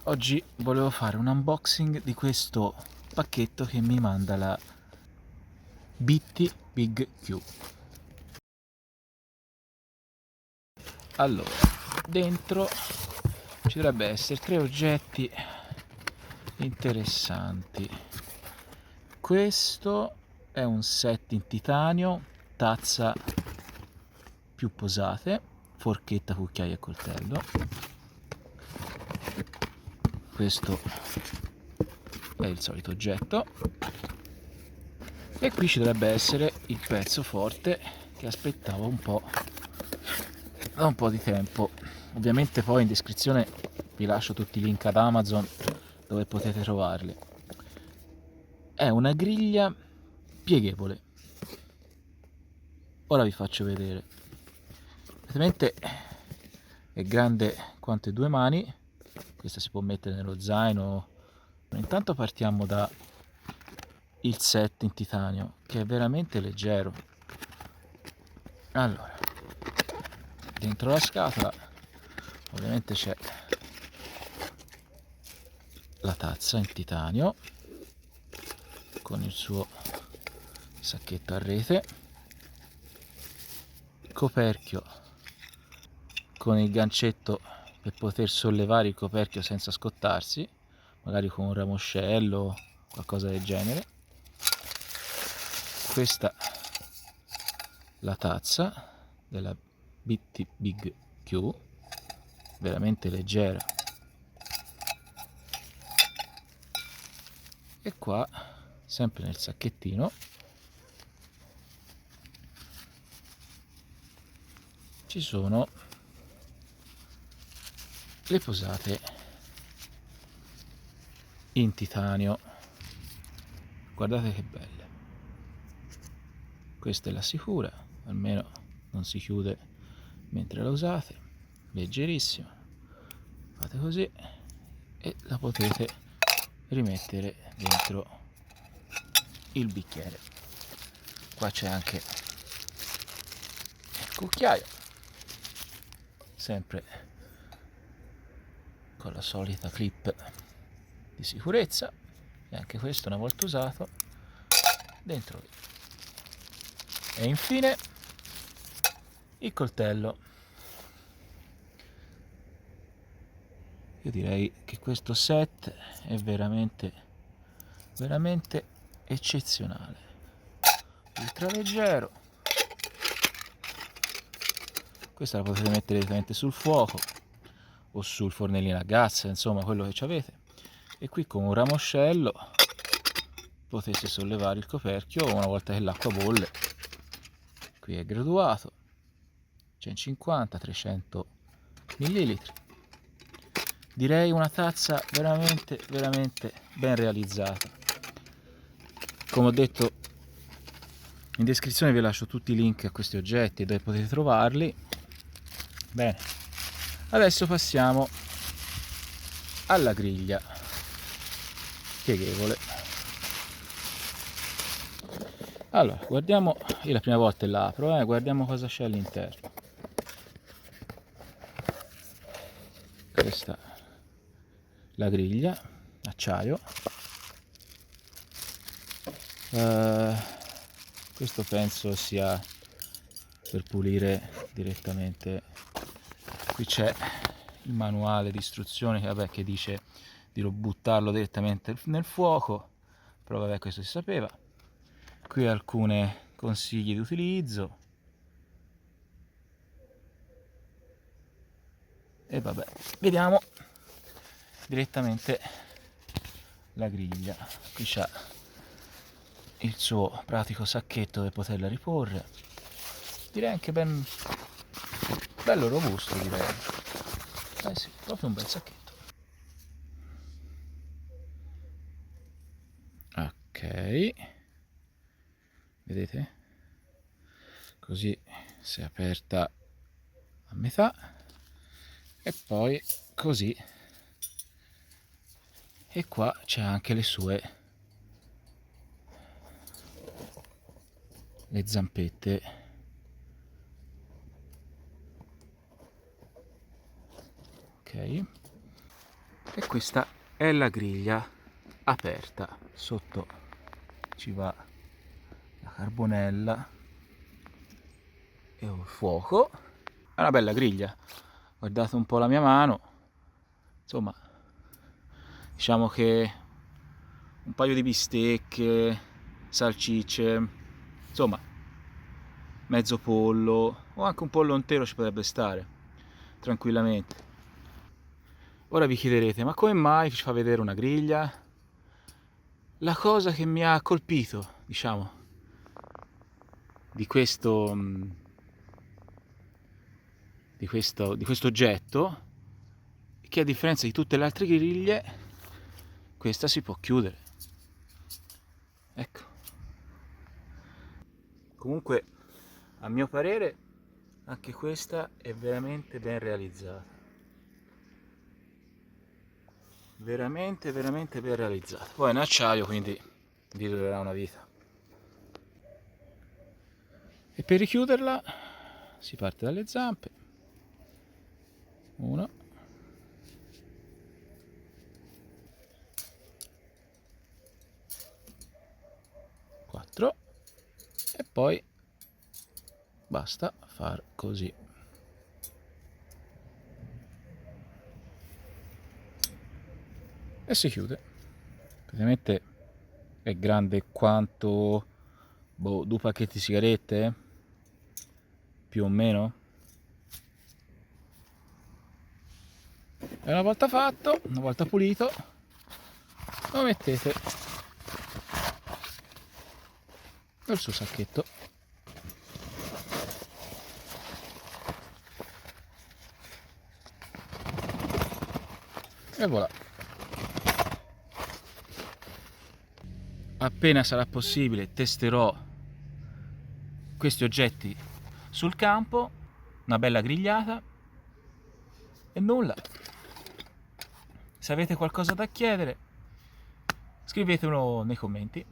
Oggi volevo fare un unboxing di questo pacchetto che mi manda la BT Big Q. Allora, dentro ci dovrebbe essere 3 oggetti interessanti. Questo è un set in titanio, tazza più posate, forchetta, cucchiaio e coltello. Questo è il solito oggetto. E qui ci dovrebbe essere il pezzo forte che aspettavo da un po' di tempo. Ovviamente poi in descrizione vi lascio tutti i link ad Amazon dove potete trovarli. È una griglia pieghevole. Ora vi faccio vedere. Praticamente è grande quanto 2 mani. Questa si può mettere nello zaino. Intanto partiamo da il set in titanio, che è veramente leggero. Allora, dentro la scatola ovviamente c'è la tazza in titanio con il suo sacchetto a rete, coperchio con il gancetto per poter sollevare il coperchio senza scottarsi, magari con un ramoscello o qualcosa del genere. Questa la tazza della BT Big Q, veramente leggera. E qua, sempre nel sacchettino, ci sono le posate in titanio. Guardate che belle. Questa è la sicura, almeno non si chiude mentre la usate. Leggerissima. Fate così e la potete rimettere dentro il bicchiere. Qua c'è anche il cucchiaio, sempre con la solita clip di sicurezza, e anche questo, una volta usato, dentro lì. E infine il coltello. Io direi che questo set è veramente eccezionale, ultra leggero. Questa la potete mettere direttamente sul fuoco o sul fornellino a gas, insomma quello che avete. E qui con un ramoscello potete sollevare il coperchio una volta che l'acqua bolle. Qui è graduato, 150-300 millilitri. Direi una tazza veramente ben realizzata. Come ho detto, in descrizione vi lascio tutti i link a questi oggetti dove potete trovarli. Bene, adesso passiamo alla griglia pieghevole. Allora, guardiamo, io la prima volta la apro, guardiamo cosa c'è all'interno. Questa è la griglia, acciaio. Questo penso sia per pulire direttamente. Qui c'è il manuale di istruzioni che dice di buttarlo direttamente nel fuoco, però vabbè, questo si sapeva. Qui alcuni consigli di utilizzo e vabbè, vediamo direttamente la griglia. Qui c'ha il suo pratico sacchetto per poterla riporre, direi anche bello robusto, direi. Eh sì, proprio un bel sacchetto. Ok, vedete? Così si è aperta a metà e poi così, e qua c'è anche le zampette. Ok, E questa è la griglia aperta. Sotto ci va la carbonella e il fuoco. È una bella griglia. Guardate un po' la mia mano. Insomma, diciamo che un paio di bistecche, salsicce, insomma, mezzo pollo o anche un pollo intero ci potrebbe stare tranquillamente. Ora vi chiederete, ma come mai ci fa vedere una griglia? La cosa che mi ha colpito, diciamo, di questo oggetto è che, a differenza di tutte le altre griglie, questa si può chiudere. Ecco. Comunque, a mio parere, anche questa è veramente ben realizzata. Veramente ben realizzata. Poi è in acciaio, quindi vi durerà una vita. E per richiuderla si parte dalle zampe. 1, 4 e poi basta far così. E si chiude. Praticamente è grande quanto 2 pacchetti di sigarette, più o meno. E una volta fatto, una volta pulito, lo mettete nel suo sacchetto. E voilà. Appena sarà possibile testerò questi oggetti sul campo, una bella grigliata e nulla. Se avete qualcosa da chiedere, scrivetemelo nei commenti.